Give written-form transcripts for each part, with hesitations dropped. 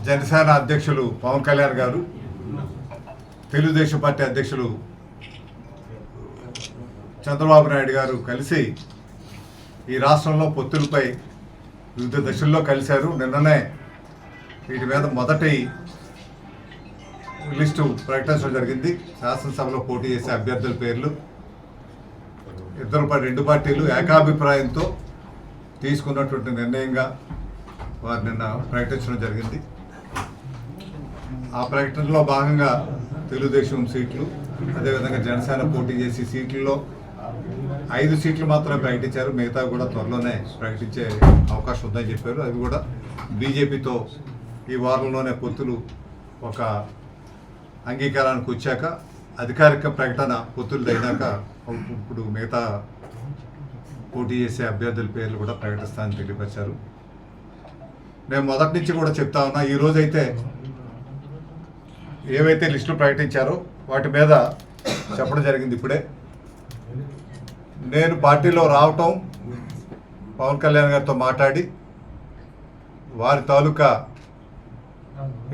జనసేన అధ్యక్షులు పవన్ కళ్యాణ్ గారు, తెలుగుదేశం పార్టీ అధ్యక్షులు చంద్రబాబు నాయుడు గారు కలిసి ఈ రాష్ట్రంలో పొత్తులపై వివిధ దశల్లో కలిశారు. నిన్ననే వీటి మీద మొదటి లిస్టు ప్రకటించడం జరిగింది. శాసనసభలో పోటీ చేసే అభ్యర్థుల పేర్లు రెండు పార్టీలు ఏకాభిప్రాయంతో తీసుకున్నటువంటి నిర్ణయంగా వారు నిన్న ప్రకటించడం జరిగింది. ఆ ప్రకటనలో భాగంగా తెలుగుదేశం సీట్లు, అదేవిధంగా జనసేన పోటీ చేసే సీట్లలో 5 సీట్లు మాత్రమే ప్రకటించారు. మిగతా కూడా త్వరలోనే ప్రకటించే అవకాశం ఉందని చెప్పారు. అవి కూడా బీజేపీతో ఈ వారంలోనే పొత్తులు ఒక అంగీకారానికి వచ్చాక, అధికారిక ప్రకటన పొత్తులు అయినాక ఇప్పుడు మిగతా పోటీ చేసే అభ్యర్థుల పేర్లు కూడా ప్రకటిస్తానని తెలియపరిచారు. నేను మొదటి నుంచి కూడా చెప్తా ఉన్నా, ఈరోజైతే ఏవైతే లిస్టులు ప్రకటించారో వాటి మీద చెప్పడం జరిగింది. ఇప్పుడే నేను పార్టీలో రావటం, పవన్ కళ్యాణ్ గారితో మాట్లాడి వారి తాలూకా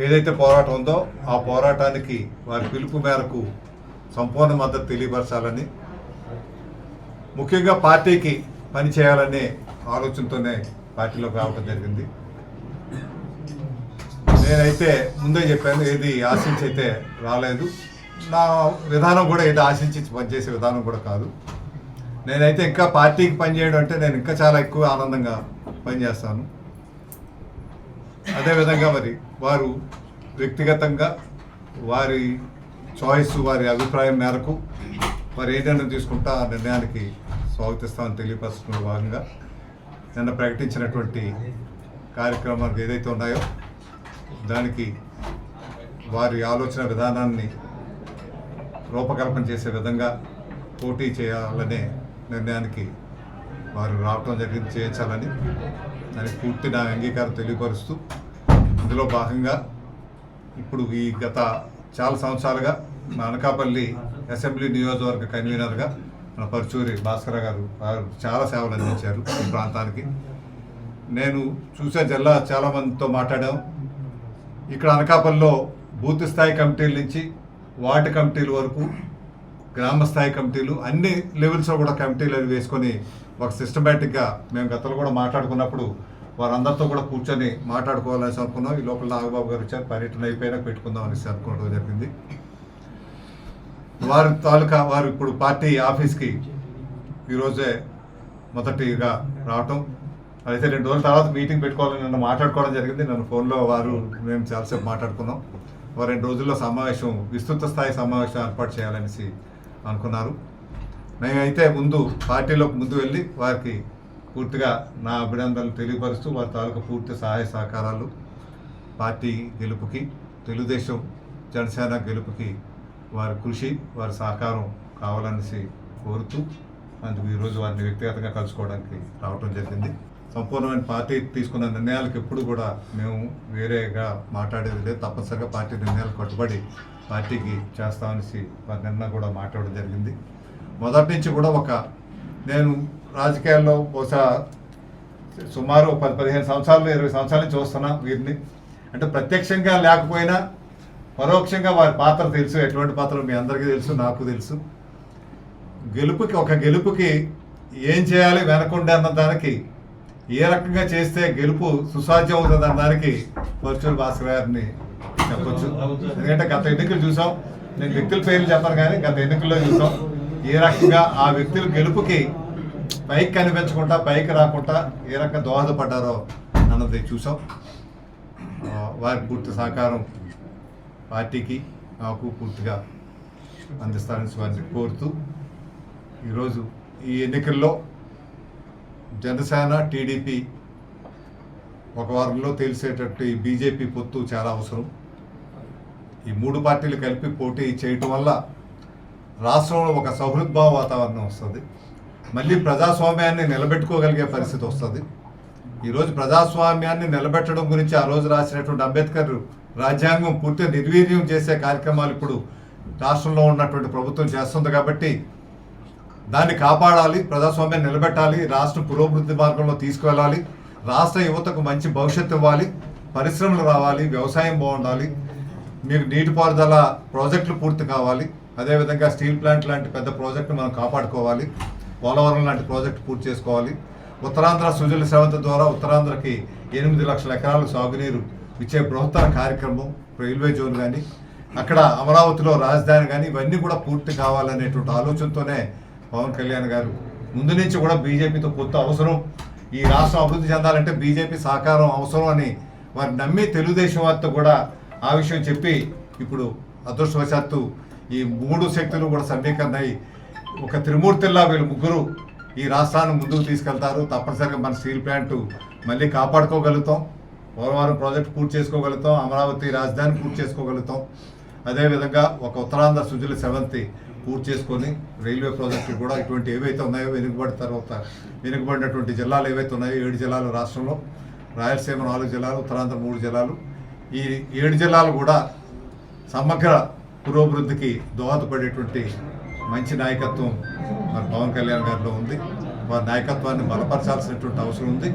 ఏదైతే పోరాటం ఉందో ఆ పోరాటానికి వారి పిలుపు మేరకు సంపూర్ణ మద్దతు తెలియపరచాలని, ముఖ్యంగా పార్టీకి పనిచేయాలనే ఆలోచనతోనే పార్టీలోకి రావడం జరిగింది. నేనైతే ముందే చెప్పాను, ఏది ఆశించి అయితే రాలేదు. నా విధానం కూడా ఏది ఆశించి పనిచేసే విధానం కూడా కాదు. నేనైతే ఇంకా పార్టీకి పనిచేయడం అంటే నేను ఇంకా చాలా ఎక్కువ ఆనందంగా పనిచేస్తాను. అదేవిధంగా మరి వారు వ్యక్తిగతంగా వారి చాయిస్, వారి అభిప్రాయం మేరకు వారు ఏ నిర్ణయం తీసుకుంటా ఆ నిర్ణయానికి స్వాగతిస్తామని తెలియపరచడంలో భాగంగా నిన్న ప్రకటించినటువంటి కార్యక్రమాలు ఏదైతే ఉన్నాయో దానికి వారి ఆలోచన విధానాన్ని రూపకల్పన చేసే విధంగా పోటీ చేయాలనే నిర్ణయానికి వారు రావటం జరిగింది, చేయించాలని. దానికి పూర్తి నా అంగీకారం తెలియపరుస్తూ, ఇందులో భాగంగా ఇప్పుడు ఈ గత చాలా సంవత్సరాలుగా మా అనకాపల్లి అసెంబ్లీ నియోజకవర్గ కన్వీనర్గా మన పరుచూరి భాస్కర్ గారు చాలా సేవలు అందించారు ఈ ప్రాంతానికి. నేను చూసే జిల్లా చాలామందితో మాట్లాడాం. ఇక్కడ అనకాపల్లిలో బూత్ స్థాయి కమిటీల నుంచి వార్డు కమిటీల వరకు, గ్రామ స్థాయి కమిటీలు, అన్ని లెవెల్స్లో కూడా కమిటీలు అవి వేసుకొని ఒక సిస్టమేటిక్గా మేము గతంలో కూడా మాట్లాడుకున్నప్పుడు వారందరితో కూడా కూర్చొని మాట్లాడుకోవాలని అనుకున్నాం. ఈ లోపల నాగబాబు గారు వచ్చారు, పర్యటన అయిపోయినా పెట్టుకుందాం అనేసి అనుకోవడం జరిగింది. వారి తాలూకా వారు ఇప్పుడు పార్టీ ఆఫీస్కి ఈరోజే మొదటిగా రావటం, అయితే 2 రోజుల తర్వాత మీటింగ్ పెట్టుకోవాలని నన్ను మాట్లాడుకోవడం జరిగింది. నన్ను ఫోన్లో మేము చాలాసేపు మాట్లాడుకున్నాం. 2 రోజుల్లో సమావేశం, విస్తృత స్థాయి సమావేశం ఏర్పాటు చేయాలనేసి అనుకున్నారు. మేమైతే పార్టీలోకి ముందు వెళ్ళి వారికి పూర్తిగా నా అభినందనలు తెలియపరుస్తూ వారి తాలూకా పూర్తి సహాయ సహకారాలు పార్టీ గెలుపుకి, తెలుగుదేశం జనసేన గెలుపుకి వారి కృషి, వారి సహకారం కావాలనేసి కోరుతూ అందుకు ఈరోజు వారిని వ్యక్తిగతంగా కలుసుకోవడానికి రావడం జరిగింది. సంపూర్ణమైన పార్టీ తీసుకున్న నిర్ణయాలకు ఎప్పుడు కూడా మేము వేరేగా మాట్లాడేది లేదు. తప్పనిసరిగా పార్టీ నిర్ణయాలు కట్టుబడి పార్టీకి చేస్తామనేసి వారి నిన్న కూడా మాట్లాడడం జరిగింది. మొదటి నుంచి కూడా నేను రాజకీయాల్లో బహుశా సుమారు 10-15 సంవత్సరాలు 20 సంవత్సరాల నుంచి చూస్తున్నా వీరిని. అంటే ప్రత్యక్షంగా లేకపోయినా పరోక్షంగా వారి పాత్ర తెలుసు. ఎటువంటి పాత్ర మీ అందరికీ తెలుసు, నాకు తెలుసు. గెలుపుకి ఏం చేయాలి వెనకుండా అన్న దానికి, ఏ రకంగా చేస్తే గెలుపు సుసాధ్యం అవుతుంది అన్న దానికి పరుచూరి భాస్కర్ గారిని చెప్పొచ్చు. ఎందుకంటే గత ఎన్నికలు చూసాం, నేను వ్యక్తుల పేర్లు చెప్పను కానీ గత ఎన్నికల్లో చూసాం ఏ రకంగా ఆ వ్యక్తులు గెలుపుకి పైకి కనిపించకుండా, పైకి రాకుండా ఏ రకంగా దోహదపడ్డారో అన్నది చూసాం. వారి పూర్తి సహకారం పార్టీకి, నాకు పూర్తిగా అందిస్తారని వారిని కోరుతూ, ఈరోజు ఈ ఎన్నికల్లో జనసేన టీడీపీ ఒక వారంలో తెలిసేటట్టు ఈ బీజేపీ పొత్తు చాలా అవసరం. ఈ 3 పార్టీలు కలిపి పోటీ చేయటం వల్ల రాష్ట్రంలో ఒక సౌహృద్భావ వాతావరణం వస్తుంది. మళ్ళీ ప్రజాస్వామ్యాన్ని నిలబెట్టుకోగలిగే పరిస్థితి వస్తుంది. ఈరోజు ప్రజాస్వామ్యాన్ని నిలబెట్టడం గురించి ఆ రోజు రాసినటువంటి అంబేద్కర్ రాజ్యాంగం పూర్తిగా నిర్వీర్యం చేసే కార్యక్రమాలు ఇప్పుడు రాష్ట్రంలో ఉన్నటువంటి ప్రభుత్వం చేస్తుంది. కాబట్టి దాన్ని కాపాడాలి, ప్రజాస్వామ్యాన్ని నిలబెట్టాలి, రాష్ట్ర పురోభివృద్ధి మార్గంలో తీసుకువెళ్ళాలి, రాష్ట్ర యువతకు మంచి భవిష్యత్తు ఇవ్వాలి. పరిశ్రమలు రావాలి, వ్యవసాయం బాగుండాలి, మీకు నీటిపారుదల ప్రాజెక్టులు పూర్తి కావాలి, అదేవిధంగా స్టీల్ ప్లాంట్ లాంటి పెద్ద ప్రాజెక్టు మనం కాపాడుకోవాలి, పోలవరం లాంటి ప్రాజెక్టు పూర్తి చేసుకోవాలి. ఉత్తరాంధ్ర సుజల శ్రవంతి ద్వారా ఉత్తరాంధ్రకి 8 లక్షల ఎకరాలు సాగునీరు ఇచ్చే బృహత్తర కార్యక్రమం, రైల్వే జోన్ కానీ, అక్కడ అమరావతిలో రాజధాని కానీ, ఇవన్నీ కూడా పూర్తి కావాలనేటువంటి ఆలోచనతోనే పవన్ కళ్యాణ్ గారు ముందు నుంచి కూడా బీజేపీతో పొత్తు అవసరం, ఈ రాష్ట్రం అభివృద్ధి చెందాలంటే బీజేపీ సహకారం అవసరం అని వారు నమ్మి తెలుగుదేశం వారితో కూడా ఆ విషయం చెప్పి ఇప్పుడు అదృష్టవశాత్తు ఈ 3 శక్తులు కూడా సమీకరణ అయ్యి ఒక త్రిమూర్తిల్లా వీళ్ళు ముగ్గురు ఈ రాష్ట్రాన్ని ముందుకు తీసుకెళ్తారు. తప్పనిసరిగా మన స్టీల్ ప్లాంట్ మళ్ళీ కాపాడుకోగలుగుతాం, పోలవరం ప్రాజెక్ట్ పూర్తి చేసుకోగలుగుతాం, అమరావతి రాజధాని పూర్తి చేసుకోగలుగుతాం, అదేవిధంగా ఒక ఉత్తరాంధ్ర సుజల శ్రవంతి పూర్తి చేసుకొని రైల్వే ప్రాజెక్టులు కూడా ఇటువంటి ఏవైతే ఉన్నాయో వెనుకబడినటువంటి జిల్లాలు ఏవైతే ఉన్నాయో 7 జిల్లాలు రాష్ట్రంలో, రాయలసీమ 4 జిల్లాలు, ఉత్తరాంధ్ర 3 జిల్లాలు, ఈ 7 జిల్లాలు కూడా సమగ్ర పురోభివృద్ధికి దోహదపడేటువంటి మంచి నాయకత్వం మరి పవన్ కళ్యాణ్ గారిలో ఉంది. వారి నాయకత్వాన్ని బలపరచాల్సినటువంటి అవసరం ఉంది.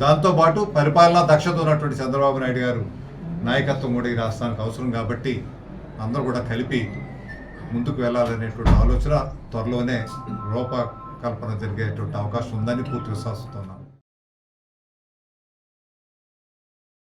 దాంతోపాటు పరిపాలనా దక్షత ఉన్నటువంటి చంద్రబాబు నాయుడు గారు నాయకత్వం కూడా ఈ రాష్ట్రానికి అవసరం కాబట్టి అందరూ కూడా కలిపి ముందుకు వెళ్ళాలనేటువంటి ఆలోచన త్వరలోనే రూపకల్పన జరిగేటువంటి అవకాశం ఉందని పూర్తి విశ్వాసంతో ఉన్నాను.